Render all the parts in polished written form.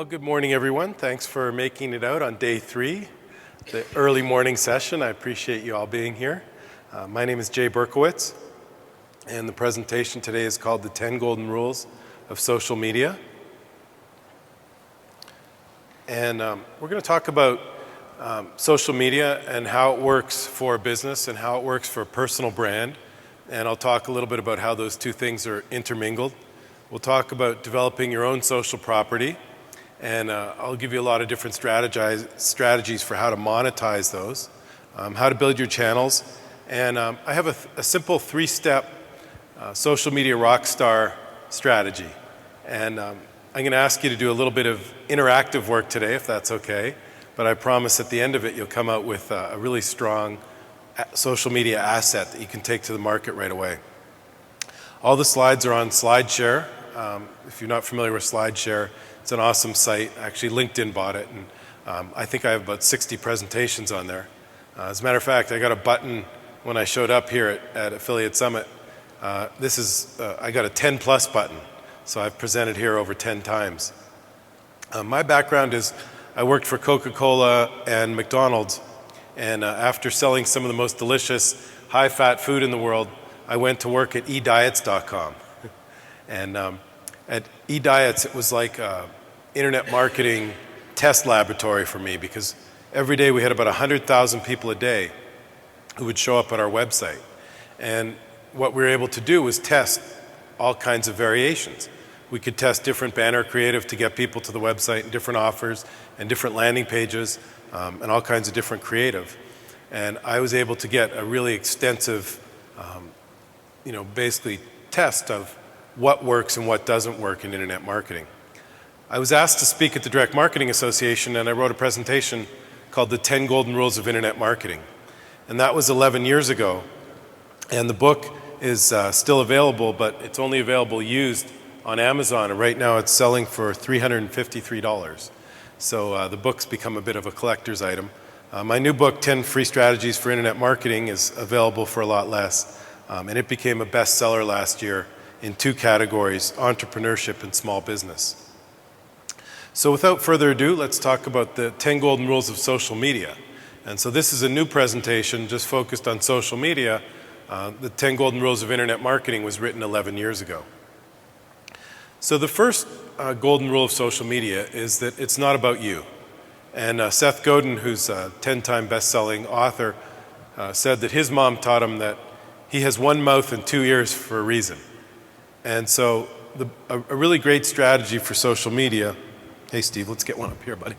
Well, good morning, everyone. Thanks for making it out on day 3, the early morning session. I appreciate you all being here. My name is Jay Berkowitz, and the presentation today is called The 10 Golden Rules of Social Media. And we're going to talk about social media and how it works for a business and how it works for a personal brand. And I'll talk a little bit about how those two things are intermingled. We'll talk about developing your own social property. And I'll give you a lot of different strategies for how to monetize those, how to build your channels. And I have a simple 3-step social media rock star strategy. And I'm going to ask you to do a little bit of interactive work today, if that's okay. But I promise at the end of it, you'll come out with a really strong social media asset that you can take to the market right away. All the slides are on SlideShare. If you're not familiar with SlideShare, it's an awesome site. Actually, LinkedIn bought it, and I think I have about 60 presentations on there. As a matter of fact, I got a button when I showed up here at Affiliate Summit. I got a 10+ button, so I've presented here over 10 times. My background is I worked for Coca-Cola and McDonald's, and after selling some of the most delicious, high-fat food in the world, I went to work at ediets.com. And at eDiets, it was like an internet marketing test laboratory for me, because every day we had about 100,000 people a day who would show up at our website. And what we were able to do was test all kinds of variations. We could test different banner creative to get people to the website, and different offers and different landing pages, and all kinds of different creative. And I was able to get a really extensive, basically test of what works and what doesn't work in internet marketing. I was asked to speak at the Direct Marketing Association, and I wrote a presentation called The 10 Golden Rules of Internet Marketing. And that was 11 years ago. And the book is still available, but it's only available used on Amazon. And right now it's selling for $353. So the book's become a bit of a collector's item. My new book, 10 Free Strategies for Internet Marketing, is available for a lot less. And it became a bestseller last year in 2 categories, entrepreneurship and small business. So without further ado, let's talk about the 10 golden rules of social media. And so this is a new presentation just focused on social media. The 10 golden rules of internet marketing was written 11 years ago. So the first golden rule of social media is that it's not about you. And Seth Godin, who's a 10-time best-selling author, said that his mom taught him that he has one mouth and 2 ears for a reason. And so a really great strategy for social media, hey Steve, let's get one up here, buddy.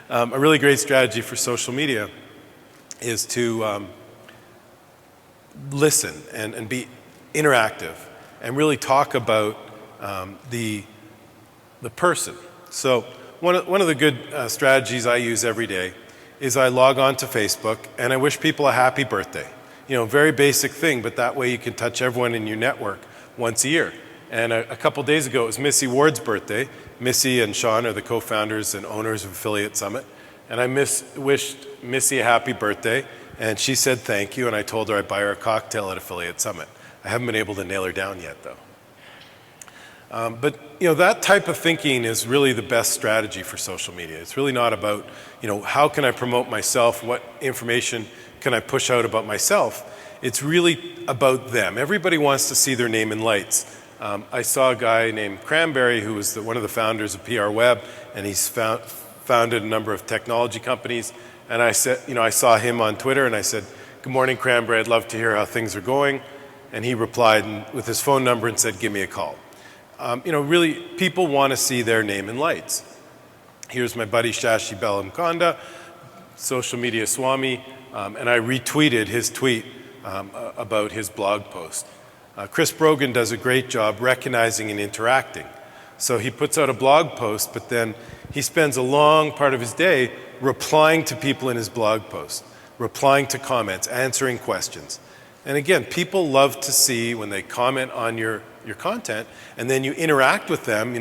A really great strategy for social media is to listen and be interactive and really talk about the person. So one of the good strategies I use every day is I log on to Facebook and I wish people a happy birthday. Very basic thing, but that way you can touch everyone in your network once a year. And a couple days ago, it was Missy Ward's birthday. Missy and Sean are the co-founders and owners of Affiliate Summit. And I wished Missy a happy birthday, and she said thank you, and I told her I'd buy her a cocktail at Affiliate Summit. I haven't been able to nail her down yet, though. But that type of thinking is really the best strategy for social media. It's really not about, how can I promote myself? What information can I push out about myself? It's really about them. Everybody wants to see their name in lights. I saw a guy named Cranberry who was one of the founders of PR Web, and he's founded a number of technology companies. And I said, I saw him on Twitter, and I said, "Good morning, Cranberry. I'd love to hear how things are going." And he replied with his phone number and said, "Give me a call." Really, people want to see their name in lights. Here's my buddy Shashi Bellamkonda, social media swami, and I retweeted his tweet about his blog post. Chris Brogan does a great job recognizing and interacting. So he puts out a blog post, but then he spends a long part of his day replying to people in his blog post, replying to comments, answering questions. And again, people love to see when they comment on your content, and then you interact with them.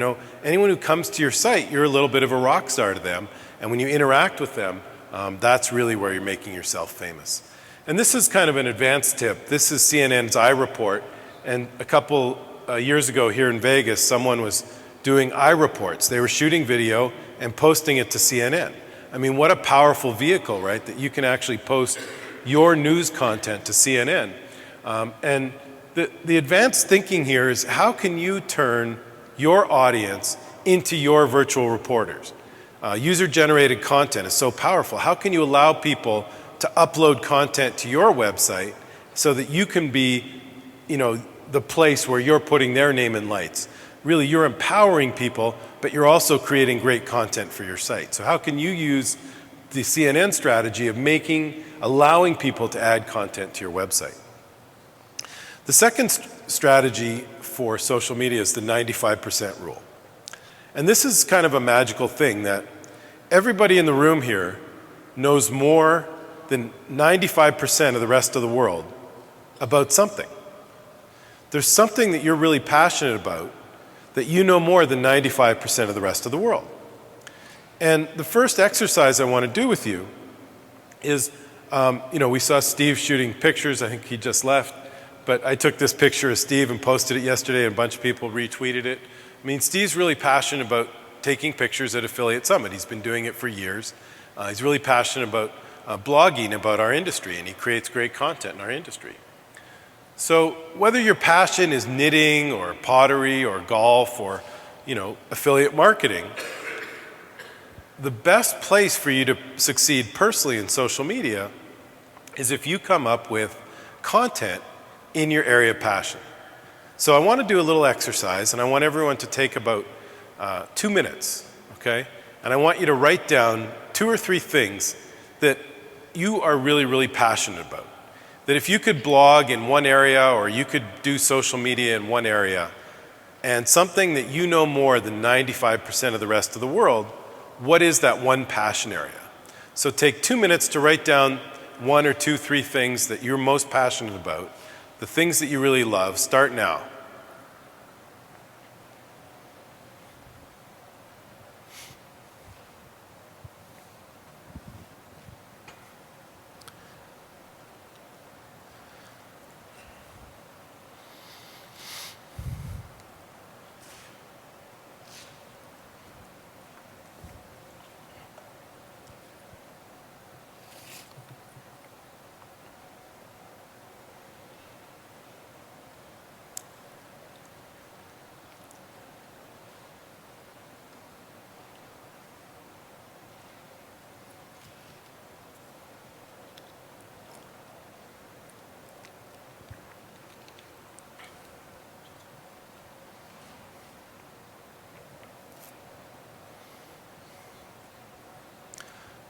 Anyone who comes to your site, you're a little bit of a rock star to them. And when you interact with them, that's really where you're making yourself famous. And this is kind of an advanced tip. This is CNN's iReport. And a couple years ago here in Vegas, someone was doing iReports. They were shooting video and posting it to CNN. I mean, what a powerful vehicle, right? That you can actually post your news content to CNN. And the advanced thinking here is, how can you turn your audience into your virtual reporters? User-generated content is so powerful. How can you allow people to upload content to your website so that you can be, the place where you're putting their name in lights? Really, you're empowering people, but you're also creating great content for your site. So how can you use the CNN strategy of allowing people to add content to your website? The second strategy for social media is the 95% rule. And this is kind of a magical thing, that everybody in the room here knows more than 95% of the rest of the world about something. There's something that you're really passionate about that you know more than 95% of the rest of the world. And the first exercise I want to do with you is, we saw Steve shooting pictures. I think he just left. But I took this picture of Steve and posted it yesterday, and a bunch of people retweeted it. I mean, Steve's really passionate about taking pictures at Affiliate Summit. He's been doing it for years. He's really passionate about blogging about our industry, and he creates great content in our industry. So whether your passion is knitting or pottery or golf or, affiliate marketing, the best place for you to succeed personally in social media is if you come up with content in your area of passion. So I want to do a little exercise, and I want everyone to take about 2 minutes, okay? And I want you to write down 2 or 3 things that you are really, really passionate about. That if you could blog in one area, or you could do social media in one area, and something that you know more than 95% of the rest of the world, what is that one passion area? So take 2 minutes to write down 1 or 2, 3 things that you're most passionate about, the things that you really love. Start now.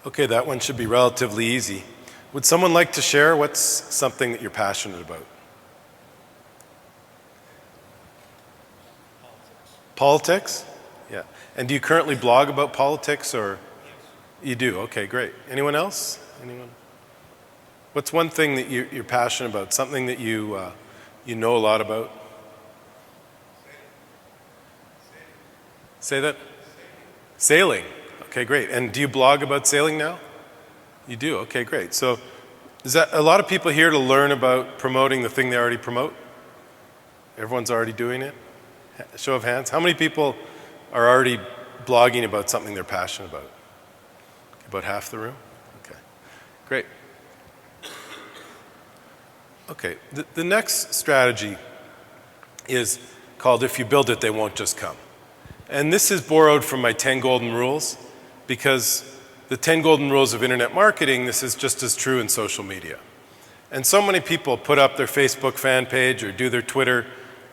Okay, that one should be relatively easy. Would someone like to share what's something that you're passionate about? Politics? Yeah. And do you currently blog about politics, or? You do? Okay, great. Anyone else? Anyone? What's one thing that you're passionate about? Something that you know a lot about? Say that? Sailing. Okay, great. And do you blog about sailing now? You do? Okay, great. So is that a lot of people here to learn about promoting the thing they already promote? Everyone's already doing it? Show of hands. How many people are already blogging about something they're passionate about? About half the room? Okay, great. Okay, the next strategy is called "If you build it, they won't just come." And this is borrowed from my 10 golden rules, because the 10 golden rules of internet marketing, this is just as true in social media. And so many people put up their Facebook fan page or do their Twitter,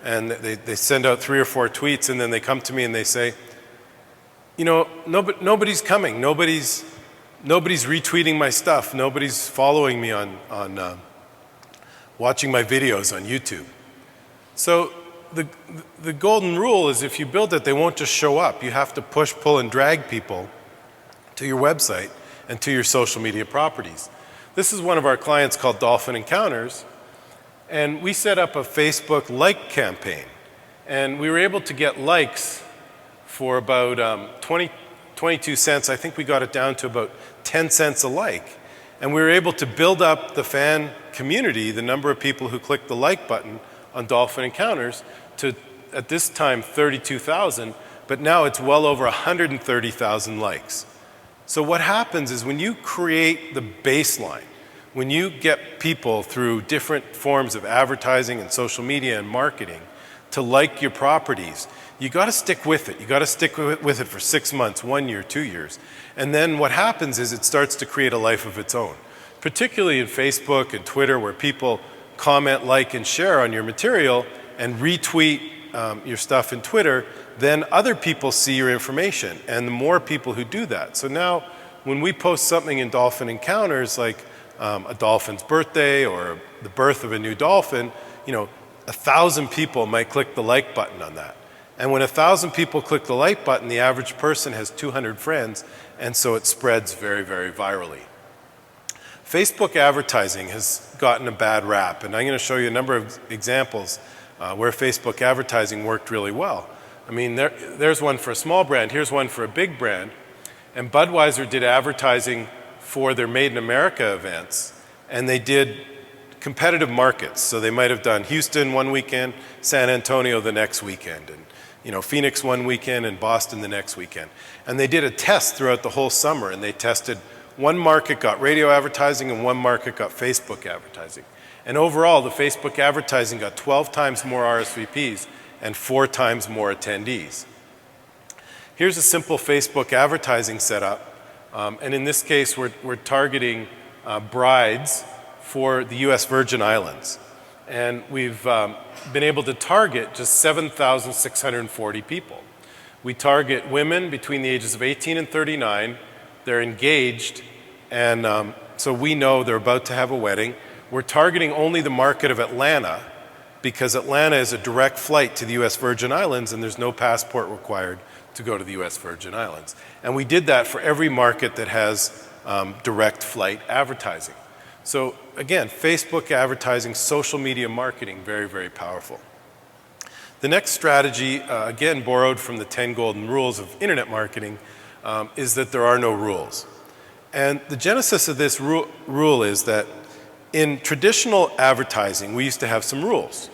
and they send out 3 or 4 tweets, and then they come to me and they say, nobody's coming, nobody's retweeting my stuff, nobody's following me on watching my videos on YouTube. So the golden rule is, if you build it, they won't just show up. You have to push, pull, and drag people to your website and to your social media properties. This is one of our clients called Dolphin Encounters, and we set up a Facebook like campaign, and we were able to get likes for about 22 cents. I think we got it down to about 10 cents a like, and we were able to build up the fan community, the number of people who clicked the like button on Dolphin Encounters, to, at this time, 32,000, but now it's well over 130,000 likes. So what happens is when you create the baseline, when you get people through different forms of advertising and social media and marketing to like your properties, you got to stick with it. You got to stick with it for 6 months, 1 year, 2 years. And then what happens is it starts to create a life of its own, particularly in Facebook and Twitter, where people comment, like, and share on your material and retweet your stuff in Twitter. Then other people see your information, and the more people who do that. So now when we post something in Dolphin Encounters, like a dolphin's birthday or the birth of a new dolphin, 1,000 people might click the like button on that. And when 1,000 people click the like button, the average person has 200 friends, and so it spreads very, very virally. Facebook advertising has gotten a bad rap, and I'm going to show you a number of examples where Facebook advertising worked really well. I mean, there's one for a small brand, here's one for a big brand, and Budweiser did advertising for their Made in America events, and they did competitive markets. So they might have done Houston one weekend, San Antonio the next weekend, and Phoenix one weekend and Boston the next weekend. And they did a test throughout the whole summer, and they tested one market got radio advertising and one market got Facebook advertising. And overall, the Facebook advertising got 12 times more RSVPs and 4 times more attendees. Here's a simple Facebook advertising setup. And in this case, we're targeting brides for the US Virgin Islands. And we've been able to target just 7,640 people. We target women between the ages of 18 and 39. They're engaged, and so we know they're about to have a wedding. We're targeting only the market of Atlanta, because Atlanta is a direct flight to the US Virgin Islands, and there's no passport required to go to the US Virgin Islands. And we did that for every market that has direct flight advertising. So again, Facebook advertising, social media marketing, very, very powerful. The next strategy, again borrowed from the 10 golden rules of internet marketing, is that there are no rules. And the genesis of this rule is that in traditional advertising, we used to have some rules.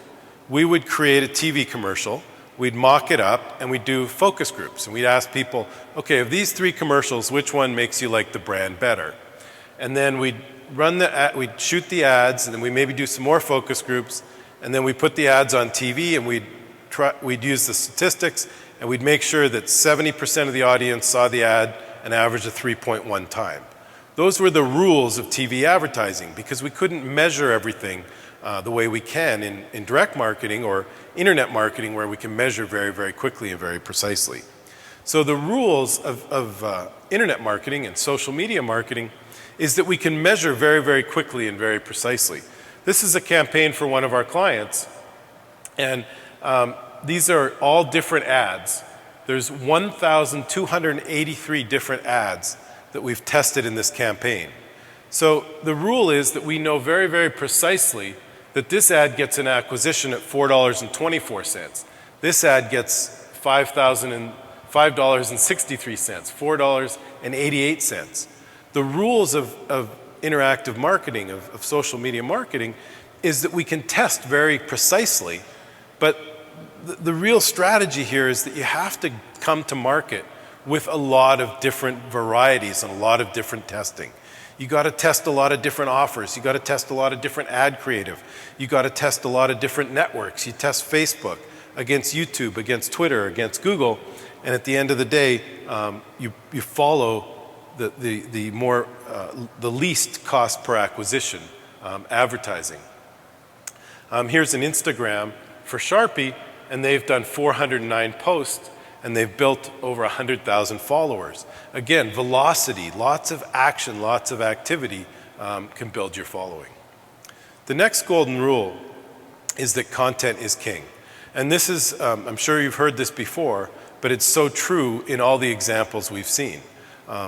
We would create a TV commercial, we'd mock it up, and we'd do focus groups. And we'd ask people, okay, of these 3 commercials, which one makes you like the brand better? And then we'd we'd shoot the ads, and then we maybe do some more focus groups, and then we put the ads on TV, and we'd use the statistics, and we'd make sure that 70% of the audience saw the ad an average of 3.1 times. Those were the rules of TV advertising, because we couldn't measure everything the way we can in direct marketing or internet marketing, where we can measure very, very quickly and very precisely. So the rules of internet marketing and social media marketing is that we can measure very, very quickly and very precisely. This is a campaign for one of our clients, and these are all different ads. There's 1,283 different ads that we've tested in this campaign. So the rule is that we know very, very precisely that this ad gets an acquisition at $4.24. This ad gets $5.63, $4.88. The rules of interactive marketing, of social media marketing, is that we can test very precisely, but the real strategy here is that you have to come to market with a lot of different varieties and a lot of different testing. You got to test a lot of different offers. You got to test a lot of different ad creative. You got to test a lot of different networks. You test Facebook against YouTube, against Twitter, against Google, and at the end of the day, you follow the least cost per acquisition advertising. Here's an Instagram for Sharpie, and they've done 409 posts, and they've built over 100,000 followers. Again, velocity, lots of action, lots of activity can build your following. The next golden rule is that content is king. And this is, I'm sure you've heard this before, but it's so true in all the examples we've seen.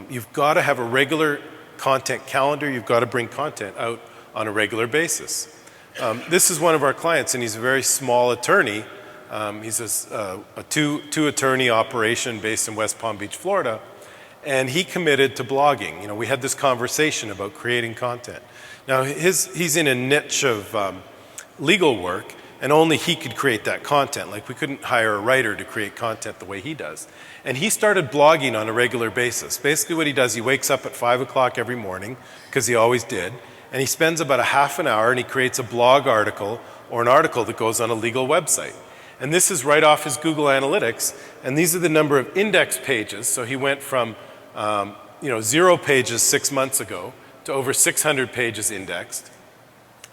You've got to have a regular content calendar. You've got to bring content out on a regular basis. This is one of our clients, and he's a very small attorney. He's a two-attorney operation based in West Palm Beach, Florida, and he committed to blogging. You know, we had this conversation about creating content. Now, he's in a niche of legal work, and only he could create that content. Like we couldn't hire a writer to create content the way he does. And he started blogging on a regular basis. Basically what he does, he wakes up at 5 o'clock every morning, because he always did, and he spends about a half an hour and he creates a blog article or an article that goes on a legal website. And this is right off his Google Analytics, and these are the number of index pages. So he went from 0 pages 6 months ago to over 600 pages indexed.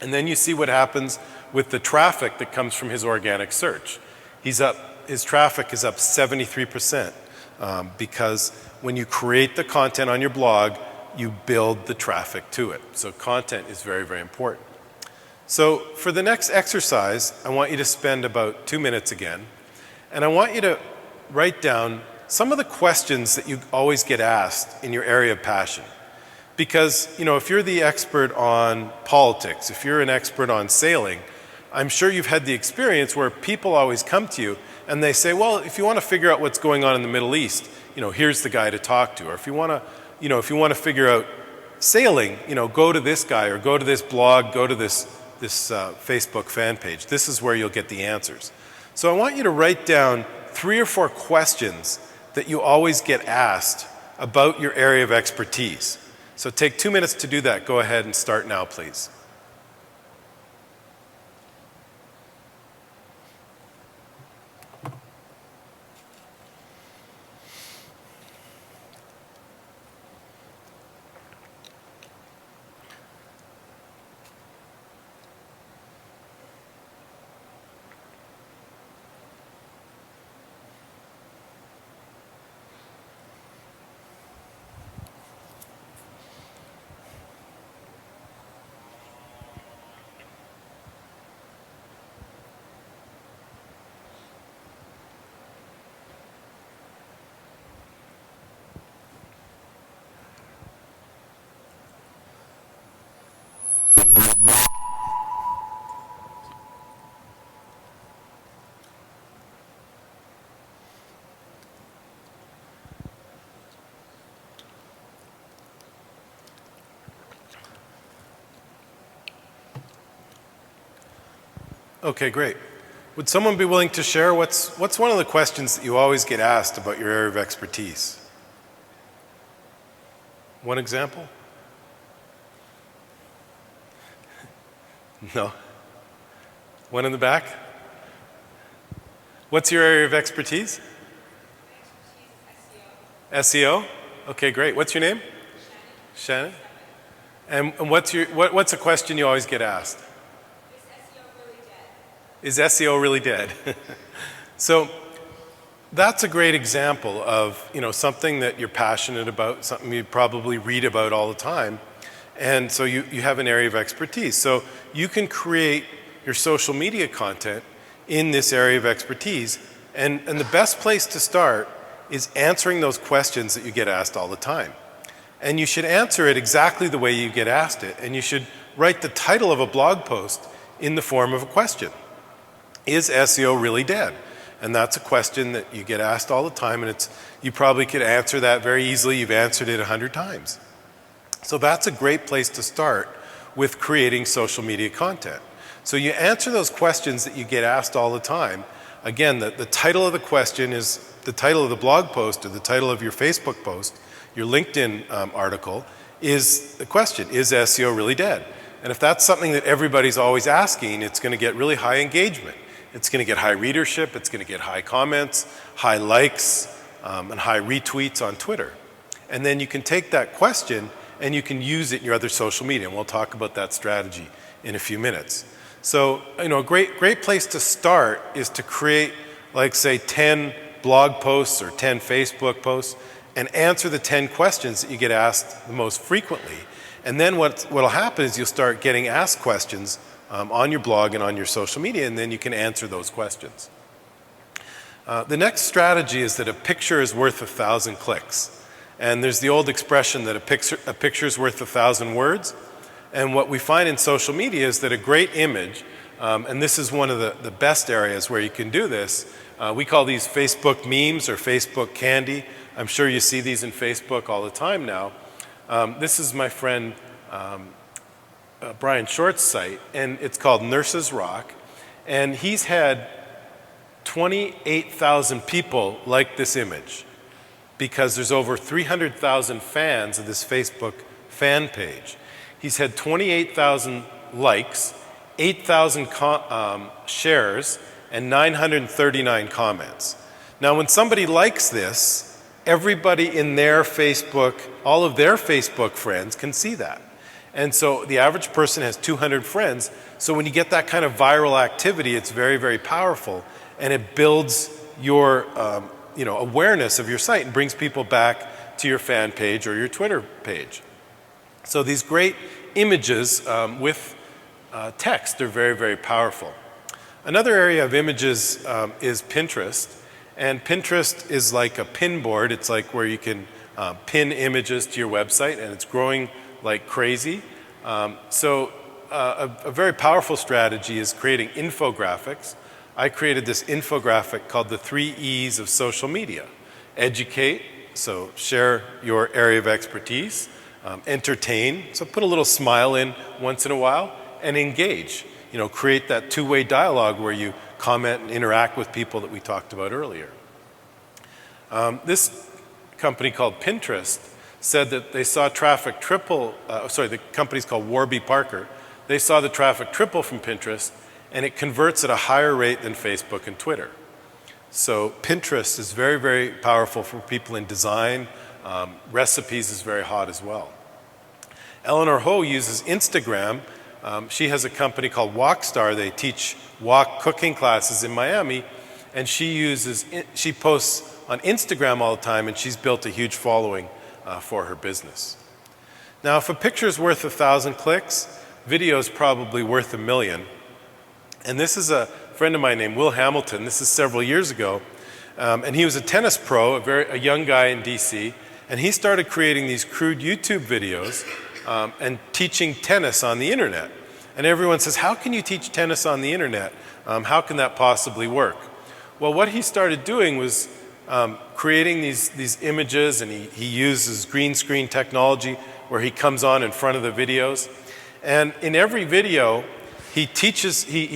And then you see what happens with the traffic that comes from his organic search. His traffic is up 73%, because when you create the content on your blog, you build the traffic to it. So content is very, very important. So for the next exercise, I want you to spend about 2 minutes again, and I want you to write down some of the questions that you always get asked in your area of passion. Because, if you're the expert on politics, if you're an expert on sailing, I'm sure you've had the experience where people always come to you and they say, well, if you want to figure out what's going on in the Middle East, here's the guy to talk to. Or if you want to figure out sailing, go to this guy, or go to this blog, go to this Facebook fan page. This is where you'll get the answers. So I want you to write down 3 or 4 questions that you always get asked about your area of expertise. So take 2 minutes to do that. Go ahead and start now, please. Okay, great. Would someone be willing to share what's one of the questions that you always get asked about your area of expertise? One example? No? One in the back? What's your area of expertise? SEO? Okay, great. What's your name? Shannon. And what's a question you always get asked? Is SEO really dead? So that's a great example of something that you're passionate about, something you probably read about all the time, and so you have an area of expertise. So you can create your social media content in this area of expertise, and the best place to start is answering those questions that you get asked all the time. And you should answer it exactly the way you get asked it, and you should write the title of a blog post in the form of a question. Is SEO really dead? And that's a question that you get asked all the time, and you probably could answer that very easily. You've answered it 100 times. So that's a great place to start with creating social media content. So you answer those questions that you get asked all the time. Again, the title of the question is the title of the blog post, or the title of your Facebook post, your LinkedIn article, is the question, is SEO really dead? And if that's something that everybody's always asking, it's going to get really high engagement. It's going to get high readership, it's going to get high comments, high likes, and high retweets on Twitter. And then you can take that question and you can use it in your other social media, and we'll talk about that strategy in a few minutes. So, a great place to start is to create, like, say, 10 blog posts or 10 Facebook posts, and answer the 10 questions that you get asked the most frequently. And then what'll happen is you'll start getting asked questions on your blog and on your social media, and then you can answer those questions. The next strategy is that a picture is worth 1,000 clicks. And there's the old expression that a picture is worth 1,000 words. And what we find in social media is that a great image, and this is one of the best areas where you can do this, we call these Facebook memes or Facebook candy. I'm sure you see these in Facebook all the time now. This is my friend Brian Short's site, and it's called Nurses Rock. And he's had 28,000 people like this image because there's over 300,000 fans of this Facebook fan page. He's had 28,000 likes, 8,000 shares, and 939 comments. Now, when somebody likes this, everybody in their Facebook, all of their Facebook friends can see that. And so the average person has 200 friends. So when you get that kind of viral activity, it's very, very powerful. And it builds your awareness of your site and brings people back to your fan page or your Twitter page. So these great images with text are very, very powerful. Another area of images is Pinterest. And Pinterest is like a pin board. It's like where you can pin images to your website, and it's growing like crazy. A very powerful strategy is creating infographics. I created this infographic called the 3 E's of social media. Educate, so share your area of expertise. Entertain, so put a little smile in once in a while. And engage, create that two-way dialogue where you comment and interact with people that we talked about earlier. This company called Pinterest said that they saw traffic triple, the company's called Warby Parker. They saw the traffic triple from Pinterest, and it converts at a higher rate than Facebook and Twitter. So Pinterest is very, very powerful for people in design. Recipes is very hot as well. Eleanor Ho uses Instagram. She has a company called Walkstar. They teach wok cooking classes in Miami, and she posts on Instagram all the time, and she's built a huge following for her business. Now, if a picture is worth 1,000 clicks, video is probably worth 1 million. And this is a friend of mine named Will Hamilton. This is several years ago, and he was a tennis pro, a young guy in DC, and he started creating these crude YouTube videos and teaching tennis on the internet. And everyone says, how can you teach tennis on the internet? How can that possibly work? Well, what he started doing was creating these images, and he uses green screen technology where he comes on in front of the videos. And in every video, he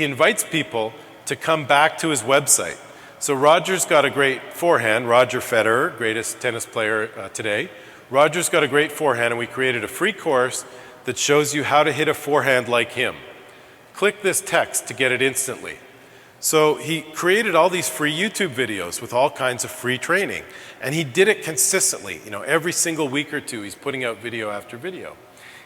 invites people to come back to his website. So Roger's got a great forehand. Roger Federer, greatest tennis player today. Roger's got a great forehand, and we created a free course that shows you how to hit a forehand like him. Click this text to get it instantly. So he created all these free YouTube videos with all kinds of free training, and he did it consistently. Every single week or two, he's putting out video after video.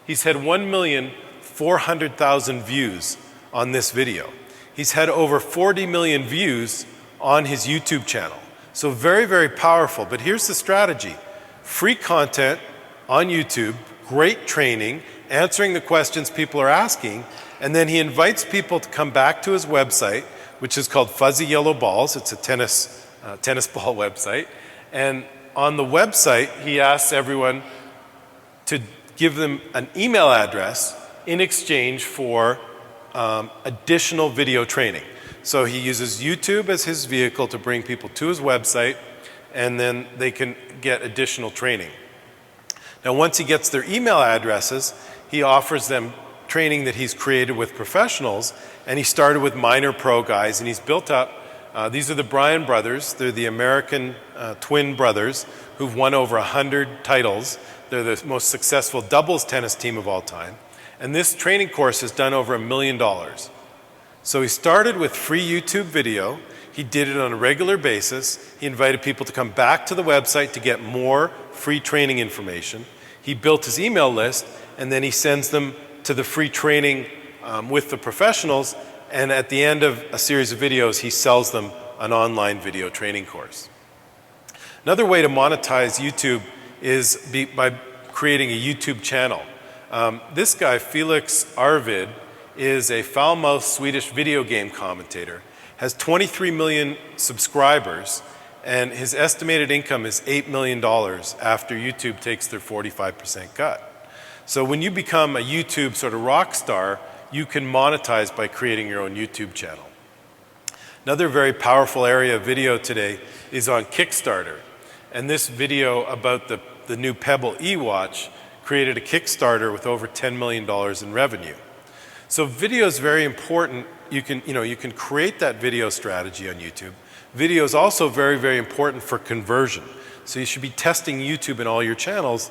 He's had 1,400,000 views on this video. He's had over 40 million views on his YouTube channel. So very, very powerful. But here's the strategy. Free content on YouTube, great training, answering the questions people are asking, and then he invites people to come back to his website, which is called Fuzzy Yellow Balls. It's a tennis ball website. And on the website, he asks everyone to give them an email address in exchange for additional video training. So he uses YouTube as his vehicle to bring people to his website, and then they can get additional training. Now, once he gets their email addresses, he offers them training that he's created with professionals, and he started with minor pro guys, and he's built up. These are the Bryan brothers. They're the American twin brothers who've won over 100 titles. They're the most successful doubles tennis team of all time. And this training course has done over $1 million. So he started with free YouTube video. He did it on a regular basis. He invited people to come back to the website to get more free training information. He built his email list, and then he sends them to the free training with the professionals, and at the end of a series of videos, he sells them an online video training course. Another way to monetize YouTube is by creating a YouTube channel. This guy, Felix Arvid, is a foul-mouthed Swedish video game commentator, has 23 million subscribers, and his estimated income is $8 million after YouTube takes their 45% cut. So when you become a YouTube sort of rock star, you can monetize by creating your own YouTube channel. Another very powerful area of video today is on Kickstarter. And this video about the new Pebble e-watch created a Kickstarter with over $10 million in revenue. So video is very important you can create that video strategy on YouTube. Video is also very, very important for conversion. So you should be testing YouTube in all your channels,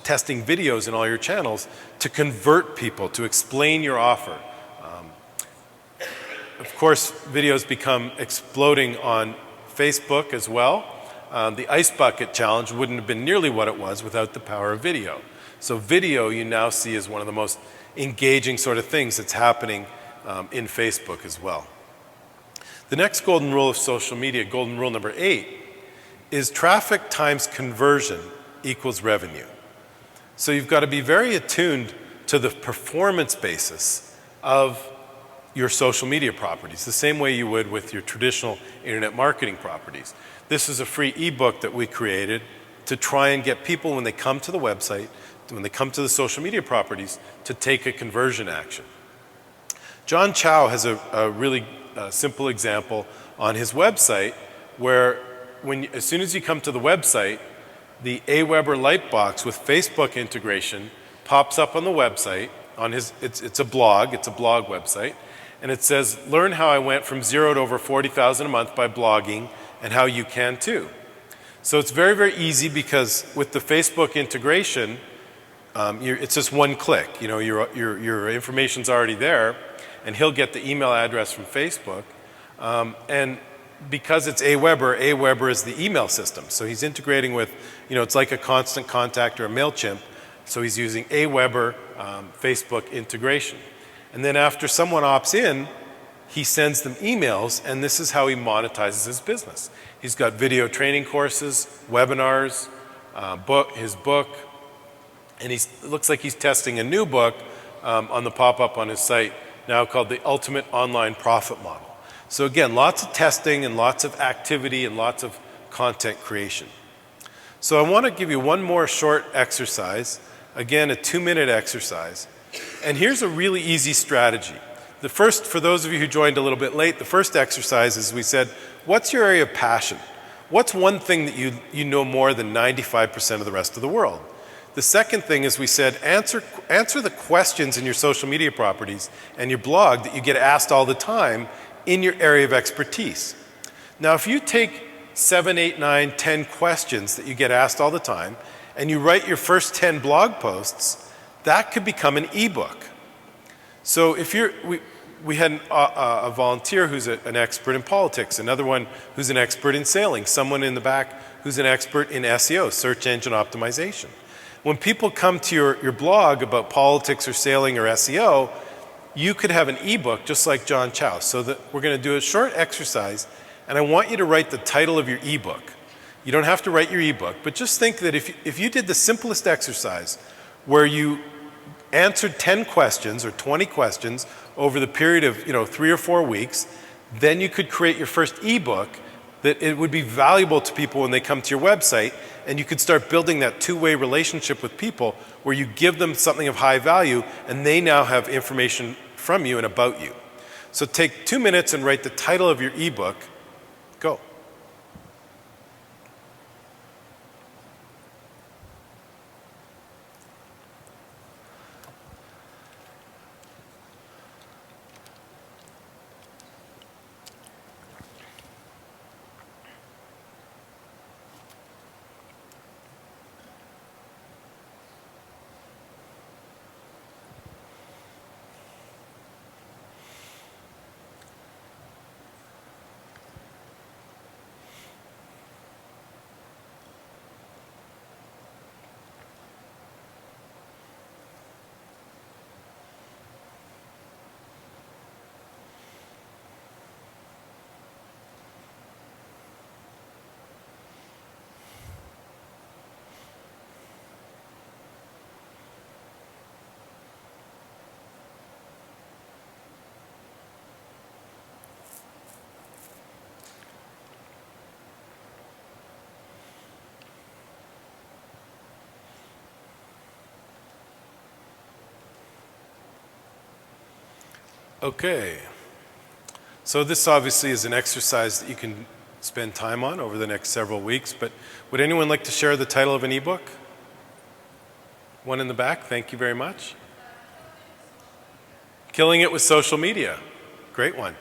testing videos in all your channels to convert people, to explain your offer. Of course, videos become exploding on Facebook as well. The Ice Bucket Challenge wouldn't have been nearly what it was without the power of video. So video you now see as one of the most engaging sort of things that's happening in Facebook as well. The next golden rule of social media, golden rule number 8, is traffic times conversion equals revenue. So you've got to be very attuned to the performance basis of your social media properties, the same way you would with your traditional internet marketing properties. This is a free ebook that we created to try and get people, when they come to the website, when they come to the social media properties, to take a conversion action. John Chow has a really simple example on his website where as soon as you come to the website, the Aweber Lightbox with Facebook integration pops up on the website. It's a blog website, and it says, learn how I went from 0 to over 40,000 a month by blogging and how you can too. So it's very, very easy because with the Facebook integration, it's just one click. Your information's already there, and he'll get the email address from Facebook. And because it's Aweber is the email system. So he's integrating with, it's like a Constant Contact or a MailChimp. So he's using Aweber Facebook integration. And then after someone opts in, he sends them emails, and this is how he monetizes his business. He's got video training courses, webinars, his book, and it looks like he's testing a new book on the pop-up on his site now called The Ultimate Online Profit Model. So again, lots of testing and lots of activity and lots of content creation. So I want to give you one more short exercise, again a 2-minute exercise. And here's a really easy strategy. The first, for those of you who joined a little bit late, the first exercise is we said, what's your area of passion? What's one thing that you know more than 95% of the rest of the world? The second thing is we said, answer the questions in your social media properties and your blog that you get asked all the time in your area of expertise. Now, if you take 7, 8, 9, 10 questions that you get asked all the time and you write your first 10 blog posts, that could become an ebook. So if we had a volunteer who's an expert in politics, another one who's an expert in sailing, someone in the back who's an expert in SEO, search engine optimization. When people come to your blog about politics or sailing or SEO, you could have an ebook just like John Chow. So that we're going to do a short exercise, and I want you to write the title of your ebook. You don't have to write your ebook, but just think that if you did the simplest exercise where you answered 10 questions or 20 questions over the period of 3 or 4 weeks, then you could create your first ebook that it would be valuable to people when they come to your website, and you could start building that two-way relationship with people where you give them something of high value and they now have information from you and about you. So take 2 minutes and write the title of your ebook. Go. Okay, so this obviously is an exercise that you can spend time on over the next several weeks, but would anyone like to share the title of an ebook? One in the back, thank you very much. Killing It with Social Media. Great one.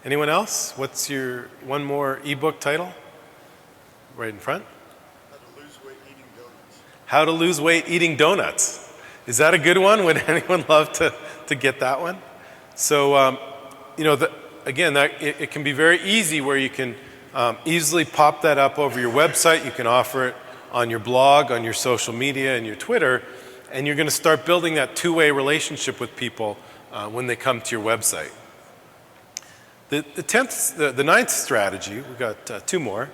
Anyone else? What's your one more ebook title? Right in front. How to lose weight eating donuts. How to lose weight eating donuts. Is that a good one? Would anyone love to get that one? So, again, it can be very easy where you can easily pop that up over your website. You can offer it on your blog, on your social media, and your Twitter, and you're going to start building that two-way relationship with people when they come to your website. The ninth strategy, we've got two more,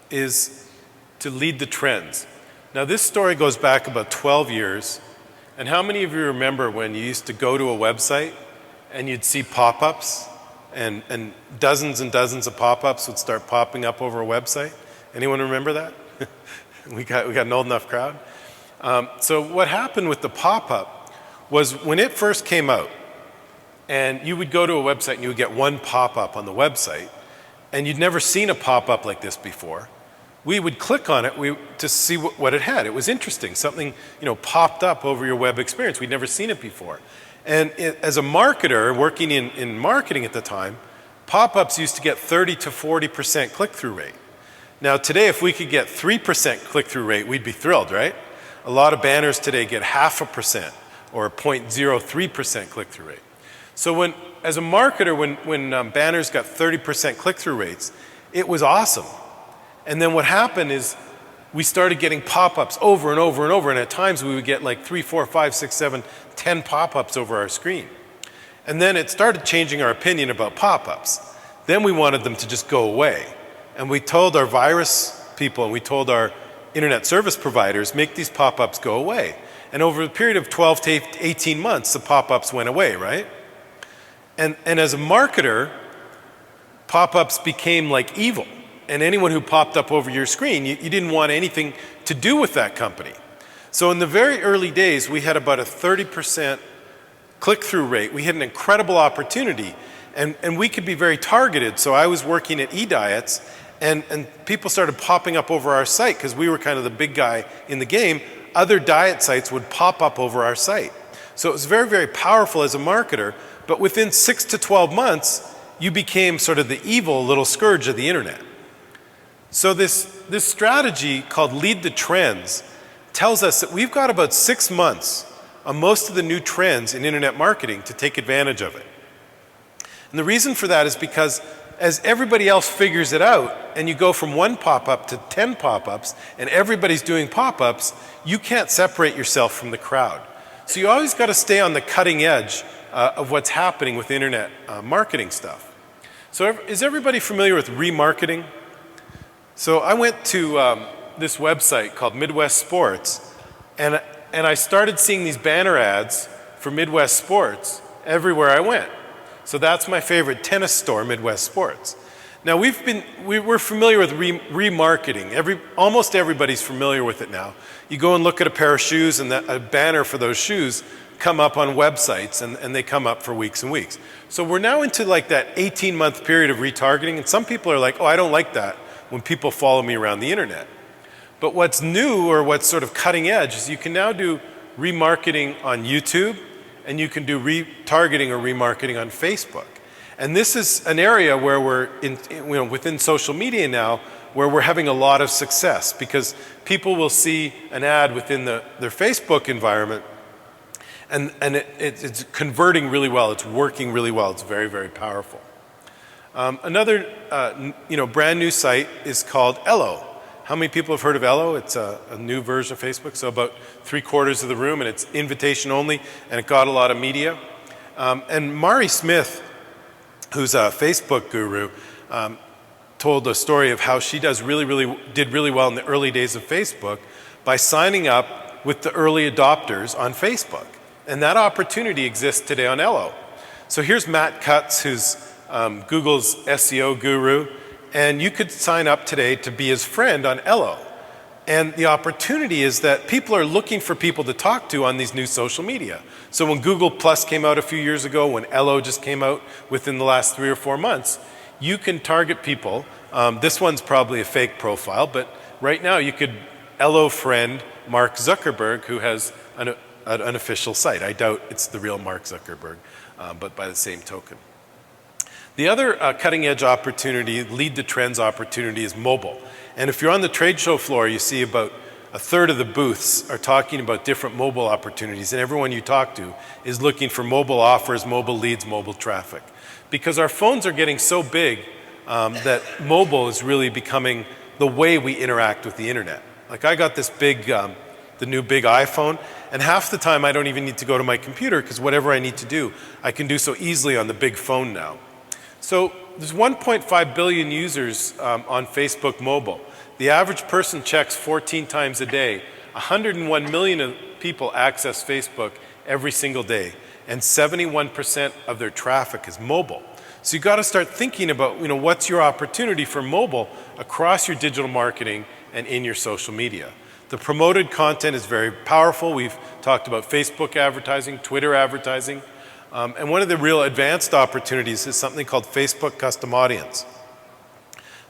is to lead the trends. Now, this story goes back about 12 years, and how many of you remember when you used to go to a website and you'd see pop-ups, and dozens and dozens of pop-ups would start popping up over a website? Anyone remember that? we got an old enough crowd. So what happened with the pop-up was when it first came out, and you would go to a website and you would get one pop-up on the website, and you'd never seen a pop-up like this before. We would click on it to see what it had. It was interesting. Something popped up over your web experience. We'd never seen it before. And as a marketer working in marketing at the time, pop-ups used to get 30 to 40% click-through rate. Now today, if we could get 3% click-through rate, we'd be thrilled, right? A lot of banners today get 0.5% or 0.03% click-through rate. So as a marketer, when banners got 30% click-through rates, it was awesome. And then what happened is we started getting pop-ups over and over and over, and at times we would get like 3, 4, 5, 6, 7, 10 pop-ups over our screen. And then it started changing our opinion about pop-ups. Then we wanted them to just go away. And we told our virus people, and we told our internet service providers, make these pop-ups go away. And over a period of 12 to 18 months, the pop-ups went away, right? And as a marketer, pop-ups became like evil. And anyone who popped up over your screen, you didn't want anything to do with that company. So in the very early days, we had about a 30% click-through rate. We had an incredible opportunity, and we could be very targeted. So I was working at eDiets, and people started popping up over our site because we were kind of the big guy in the game. Other diet sites would pop up over our site. So it was very, very powerful as a marketer, but within 6 to 12 months, you became sort of the evil little scourge of the internet. So this strategy called Lead the Trends tells us that we've got about 6 months on most of the new trends in internet marketing to take advantage of it. And the reason for that is because as everybody else figures it out, and you go from 1 pop-up to 10 pop-ups, and everybody's doing pop-ups, you can't separate yourself from the crowd. So you always got to stay on the cutting edge of what's happening with internet marketing stuff. So is everybody familiar with remarketing? So I went to this website called Midwest Sports, and I started seeing these banner ads for Midwest Sports everywhere I went. So that's my favorite tennis store, Midwest Sports. Now we're familiar with remarketing. Almost everybody's familiar with it now. You go and look at a pair of shoes, and a banner for those shoes come up on websites, and they come up for weeks and weeks. So we're now into like that 18-month period of retargeting, and some people are like, oh, I don't like that when people follow me around the internet. But what's new, or what's sort of cutting edge, is you can now do remarketing on YouTube, and you can do retargeting or remarketing on Facebook. And this is an area where we're within social media now, where we're having a lot of success, because people will see an ad within their Facebook environment, and it's converting really well. It's working really well. It's very, very powerful. Another brand new site is called Ello. How many people have heard of Ello? It's a new version of Facebook, so about 3/4 of the room, and it's invitation only, and it got a lot of media. And Mari Smith, who's a Facebook guru, told a story of how she did really well in the early days of Facebook by signing up with the early adopters on Facebook. And that opportunity exists today on Ello. So here's Matt Cutts, who's Google's SEO guru, and you could sign up today to be his friend on Ello. And the opportunity is that people are looking for people to talk to on these new social media. So when Google Plus came out a few years ago, when Ello just came out within the last 3 or 4 months, you can target people. This one's probably a fake profile, but right now you could Ello friend Mark Zuckerberg, who has an official site. I doubt it's the real Mark Zuckerberg, but by the same token. The other cutting edge opportunity, lead the trends opportunity, is mobile. And if you're on the trade show floor, you see about a third of the booths are talking about different mobile opportunities, and everyone you talk to is looking for mobile offers, mobile leads, mobile traffic. Because our phones are getting so big that mobile is really becoming the way we interact with the internet. Like I got this big, the new big iPhone, and half the time I don't even need to go to my computer because whatever I need to do, I can do so easily on the big phone now. So there's 1.5 billion users on Facebook mobile. The average person checks 14 times a day. 101 million people access Facebook every single day, and 71% of their traffic is mobile. So you've got to start thinking about, what's your opportunity for mobile across your digital marketing and in your social media. The promoted content is very powerful. We've talked about Facebook advertising, Twitter advertising, and one of the real advanced opportunities is something called Facebook Custom Audience.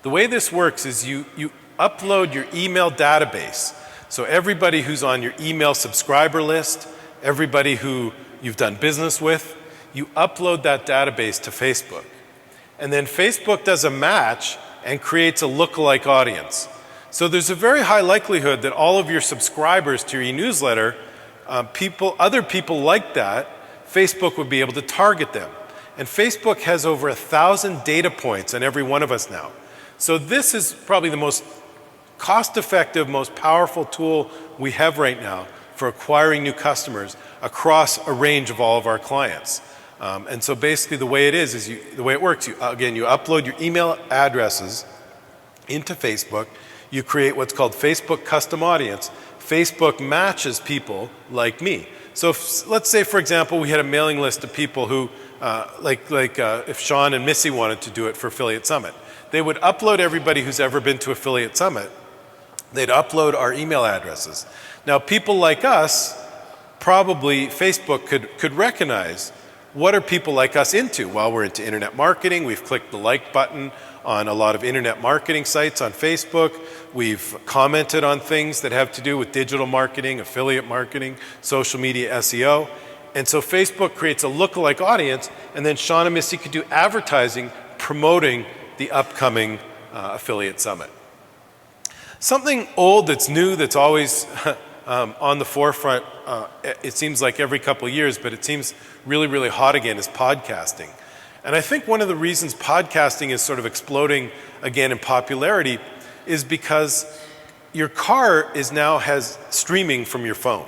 The way this works is you upload your email database. So everybody who's on your email subscriber list, everybody who you've done business with, you upload that database to Facebook. And then Facebook does a match and creates a lookalike audience. So there's a very high likelihood that all of your subscribers to your e-newsletter, other people like that, Facebook would be able to target them. And Facebook has over 1,000 data points on every one of us now. So this is probably the most cost-effective, most powerful tool we have right now for acquiring new customers across a range of all of our clients. And so basically the way it works, you upload your email addresses into Facebook, you create what's called Facebook Custom Audience. Facebook matches people like me. So let's say, for example, we had a mailing list of people who, if Sean and Missy wanted to do it for Affiliate Summit, they would upload everybody who's ever been to Affiliate Summit. They'd upload our email addresses. Now, people like us, probably Facebook could recognize what are people like us into. Well, we're into internet marketing. We've clicked the like button on a lot of internet marketing sites on Facebook. We've commented on things that have to do with digital marketing, affiliate marketing, social media SEO. And so Facebook creates a lookalike audience, and then Sean and Missy could do advertising promoting the upcoming Affiliate Summit. Something old that's new, that's always on the forefront, it seems like every couple of years, but it seems really, really hot again, is podcasting. And I think one of the reasons podcasting is sort of exploding again in popularity is because your car now has streaming from your phone.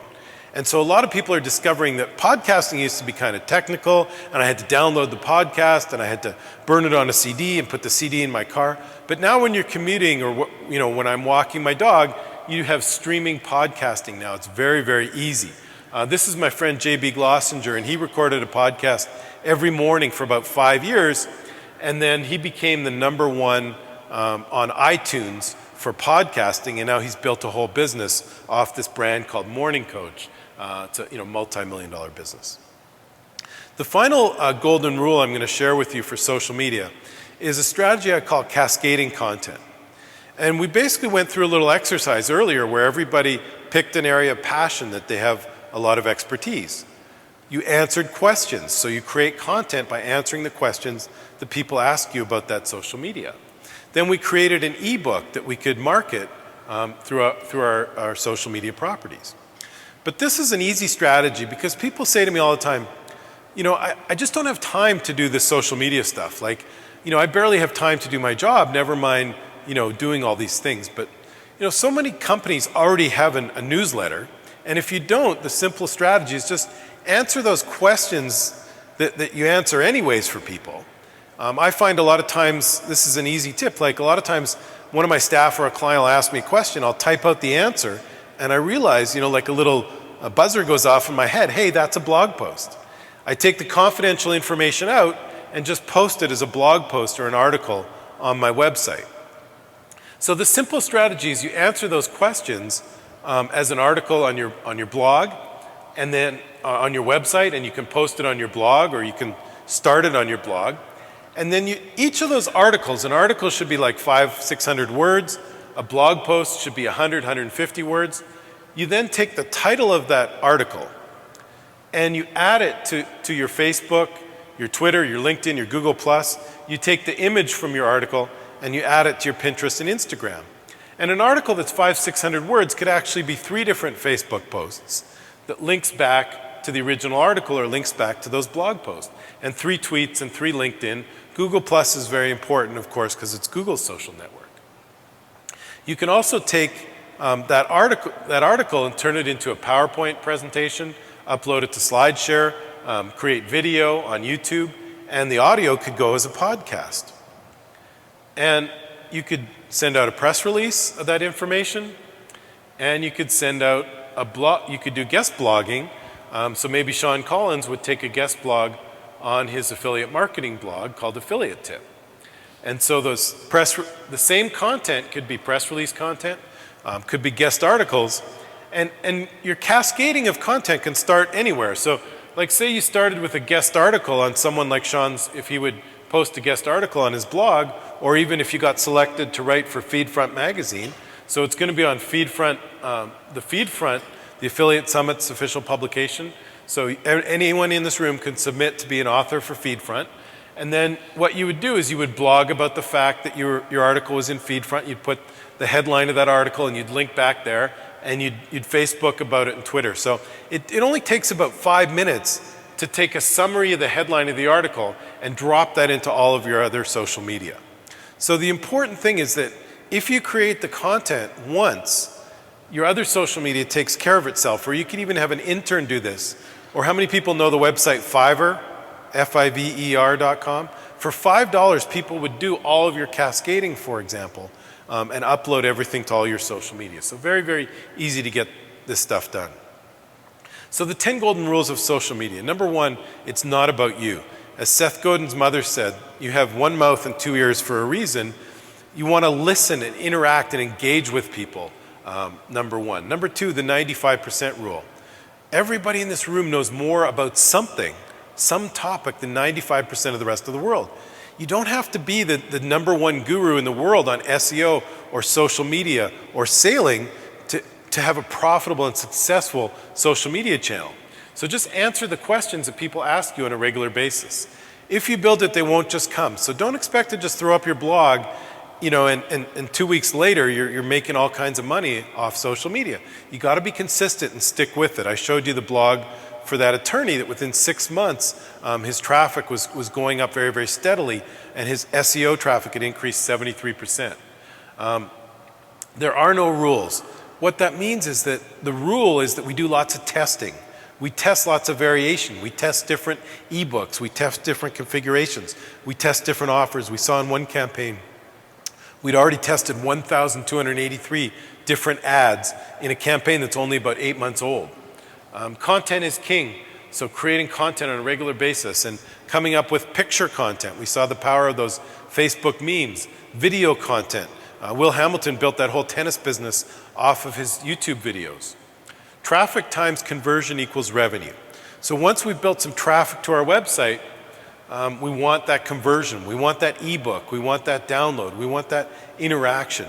And so a lot of people are discovering that podcasting used to be kind of technical, and I had to download the podcast, and I had to burn it on a CD and put the CD in my car. But now when you're commuting or when I'm walking my dog, you have streaming podcasting now. It's very, very easy. This is my friend J.B. Glossinger, and he recorded a podcast every morning for about 5 years, and then he became the #1 on iTunes for podcasting, and now he's built a whole business off this brand called Morning Coach. It's a multi-million-dollar business. The final golden rule I'm going to share with you for social media is a strategy I call cascading content. And we basically went through a little exercise earlier where everybody picked an area of passion that they have a lot of expertise. You answered questions, so you create content by answering the questions that people ask you about that social media. Then we created an ebook that we could market through our social media properties. But this is an easy strategy because people say to me all the time, I just don't have time to do this social media stuff. I barely have time to do my job, never mind, doing all these things. But, so many companies already have a newsletter. And if you don't, the simple strategy is just answer those questions that you answer anyways for people. I find a lot of times, this is an easy tip, a lot of times one of my staff or a client will ask me a question, I'll type out the answer, and I realize, a little buzzer goes off in my head, hey, that's a blog post. I take the confidential information out and just post it as a blog post or an article on my website. So the simple strategy is you answer those questions as an article on your blog, and then on your website, and you can post it on your blog, or you can start it on your blog. And then each of those articles, an article should be like 500-600 words, a blog post should be 100-150 words. You then take the title of that article and you add it to your Facebook, your Twitter, your LinkedIn, your Google+. you take the image from your article and you add it to your Pinterest and Instagram. And an article that's 500-600 words could actually be 3 different Facebook posts that links back to the original article or links back to those blog posts. And 3 tweets and 3 LinkedIn. Google Plus is very important, of course, because it's Google's social network. You can also take that article and turn it into a PowerPoint presentation, upload it to SlideShare, create video on YouTube, and the audio could go as a podcast. And you could send out a press release of that information, and you could send out a blog. You could do guest blogging. So maybe Sean Collins would take a guest blog on his affiliate marketing blog called Affiliate Tip. And so the same content could be press release content, could be guest articles, and your cascading of content can start anywhere. So like say you started with a guest article on someone like Sean's, if he would post a guest article on his blog, or even if you got selected to write for Feedfront magazine. So it's going to be on Feedfront, the Affiliate Summit's official publication. So anyone in this room can submit to be an author for Feedfront. And then what you would do is you would blog about the fact that your article was in Feedfront. You'd put the headline of that article and you'd link back there, and you'd Facebook about it and Twitter. So it only takes about 5 minutes to take a summary of the headline of the article and drop that into all of your other social media. So the important thing is that if you create the content once, your other social media takes care of itself, or you can even have an intern do this. Or how many people know the website Fiverr, Fiverr.com? For $5, people would do all of your cascading, for example, and upload everything to all your social media. So very, very easy to get this stuff done. So the 10 golden rules of social media. Number 1, it's not about you. As Seth Godin's mother said, you have 1 mouth and 2 ears for a reason. You want to listen and interact and engage with people, number 1. Number 2, the 95% rule. Everybody in this room knows more about something, some topic, than 95% of the rest of the world. You don't have to be the number 1 guru in the world on SEO or social media or sailing to have a profitable and successful social media channel. So just answer the questions that people ask you on a regular basis. If you build it, they won't just come. So don't expect to just throw up your blog, and 2 weeks later, you're making all kinds of money off social media. You got to be consistent and stick with it. I showed you the blog for that attorney that within 6 months, his traffic was going up very, very steadily, and his SEO traffic had increased 73%. There are no rules. What that means is that the rule is that we do lots of testing. We test lots of variation. We test different ebooks. We test different configurations. We test different offers. We saw in one campaign, we'd already tested 1,283 different ads in a campaign that's only about 8 months old. Content is king, so creating content on a regular basis and coming up with picture content. We saw the power of those Facebook memes, video content. Will Hamilton built that whole tennis business off of his YouTube videos. Traffic times conversion equals revenue. So once we've built some traffic to our website, we want that conversion. We want that ebook. We want that download. We want that interaction.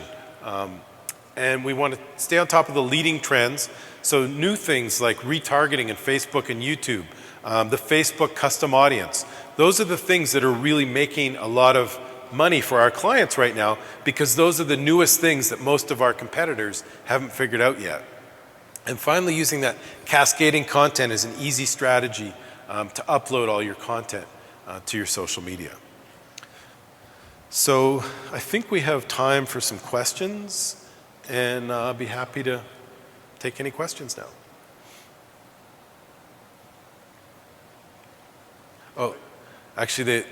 And we want to stay on top of the leading trends. So new things like retargeting in Facebook and YouTube, the Facebook custom audience. Those are the things that are really making a lot of money for our clients right now, because those are the newest things that most of our competitors haven't figured out yet. And finally, using that cascading content is an easy strategy to upload all your content to your social media. So I think we have time for some questions, and I'll be happy to take any questions now. Oh, actually,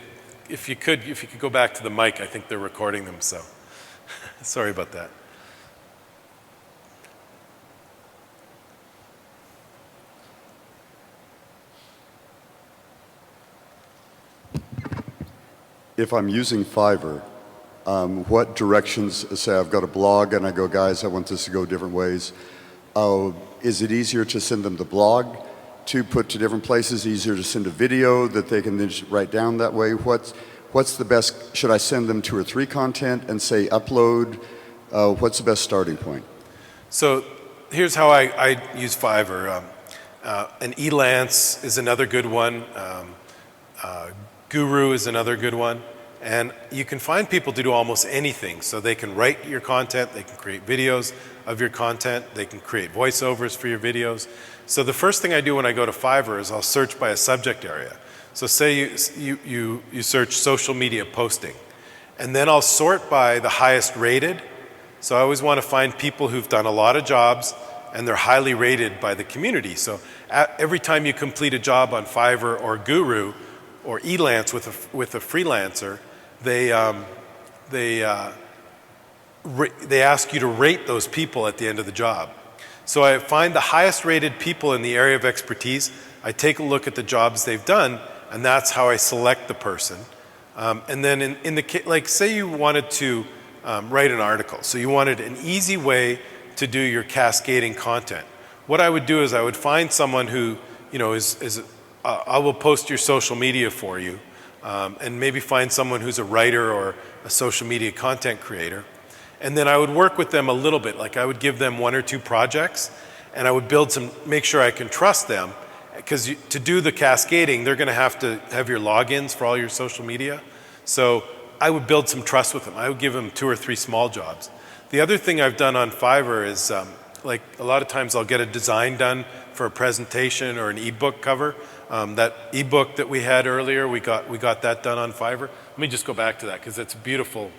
if you could go back to the mic, I think they're recording them, so sorry about that. If I'm using Fiverr, what directions, say I've got a blog and I go, guys, I want this to go different ways. Is it easier to send them the blog to put to different places, easier to send a video that they can then just write down that way? What's the best, should I send them 2 or 3 content and say upload? What's the best starting point? So here's how I use Fiverr. And Elance is another good one. Guru is another good one. And you can find people to do almost anything. So they can write your content, they can create videos of your content, they can create voiceovers for your videos. So the first thing I do when I go to Fiverr is I'll search by a subject area. So say you search social media posting, and then I'll sort by the highest rated. So I always want to find people who've done a lot of jobs and they're highly rated by the community. So every time you complete a job on Fiverr or Guru or Elance with a freelancer, they ask you to rate those people at the end of the job. So I find the highest rated people in the area of expertise, I take a look at the jobs they've done, and that's how I select the person. And then like say you wanted to write an article, so you wanted an easy way to do your cascading content. What I would do is I would find someone who, I will post your social media for you, and maybe find someone who's a writer or a social media content creator. And then I would work with them a little bit, like I would give them 1 or 2 projects, and I would make sure I can trust them, because to do the cascading, they're gonna have to have your logins for all your social media. So I would build some trust with them. I would give them 2 or 3 small jobs. The other thing I've done on Fiverr is, like a lot of times I'll get a design done for a presentation or an ebook cover. That ebook that we had earlier, we got that done on Fiverr. Let me just go back to that because it's beautiful.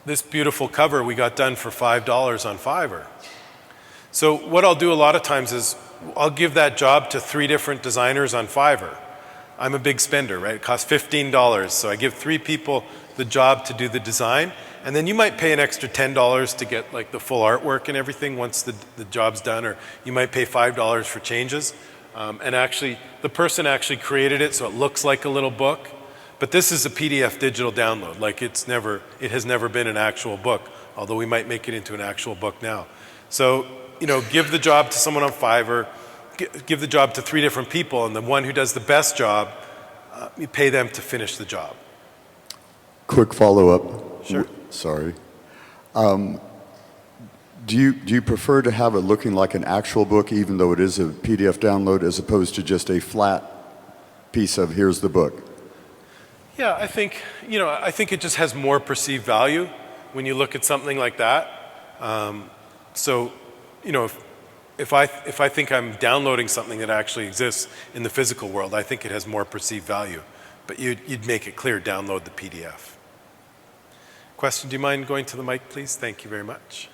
This beautiful cover we got done for $5 on Fiverr. So what I'll do a lot of times is I'll give that job to 3 different designers on Fiverr. I'm a big spender, right? It costs $15, so I give 3 people the job to do the design, and then you might pay an extra $10 to get like the full artwork and everything once the job's done, or you might pay $5 for changes. And actually, the person actually created it so it looks like a little book, but this is a PDF digital download. Like it has never been an actual book, although we might make it into an actual book now. So, give the job to someone on Fiverr, give the job to 3 different people, and the one who does the best job, you pay them to finish the job. Quick follow-up. Sure. Sorry. Do you prefer to have it looking like an actual book, even though it is a PDF download, as opposed to just a flat piece of here's the book? Yeah, I think it just has more perceived value when you look at something like that. If I think I'm downloading something that actually exists in the physical world, I think it has more perceived value. But you'd make it clear, download the PDF. Question, do you mind going to the mic, please? Thank you very much.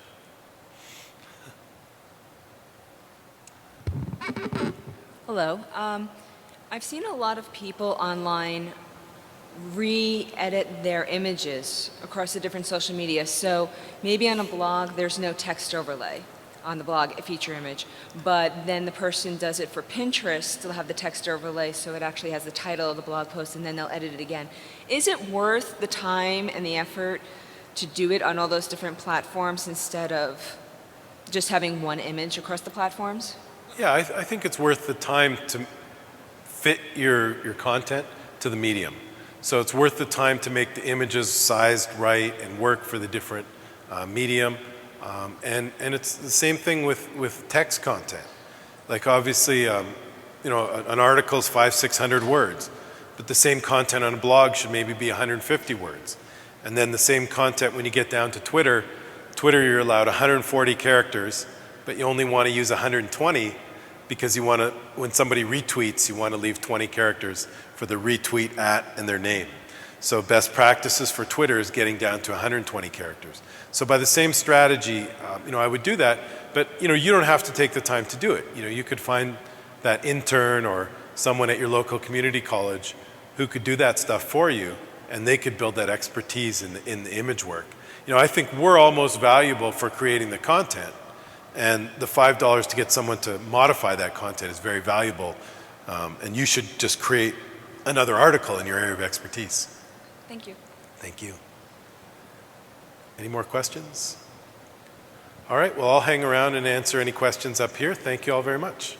Hello. I've seen a lot of people online re-edit their images across the different social media. So maybe on a blog, there's no text overlay on the blog, a feature image, but then the person does it for Pinterest, they'll have the text overlay so it actually has the title of the blog post, and then they'll edit it again. Is it worth the time and the effort to do it on all those different platforms instead of just having one image across the platforms? Yeah, I think it's worth the time to fit your content to the medium. So it's worth the time to make the images sized right and work for the different medium. And it's the same thing with text content. Like obviously, an article is 500-600 words, but the same content on a blog should maybe be 150 words. And then the same content when you get down to Twitter, you're allowed 140 characters, but you only want to use 120 because when somebody retweets, you want to leave 20 characters for the retweet at and their name. So best practices for Twitter is getting down to 120 characters. So by the same strategy, I would do that, but you don't have to take the time to do it. You could find that intern or someone at your local community college who could do that stuff for you, and they could build that expertise in the image work. I think we're all most valuable for creating the content, and the $5 to get someone to modify that content is very valuable, and you should just create another article in your area of expertise. Thank you. Thank you. Any more questions? All right, well, I'll hang around and answer any questions up here. Thank you all very much.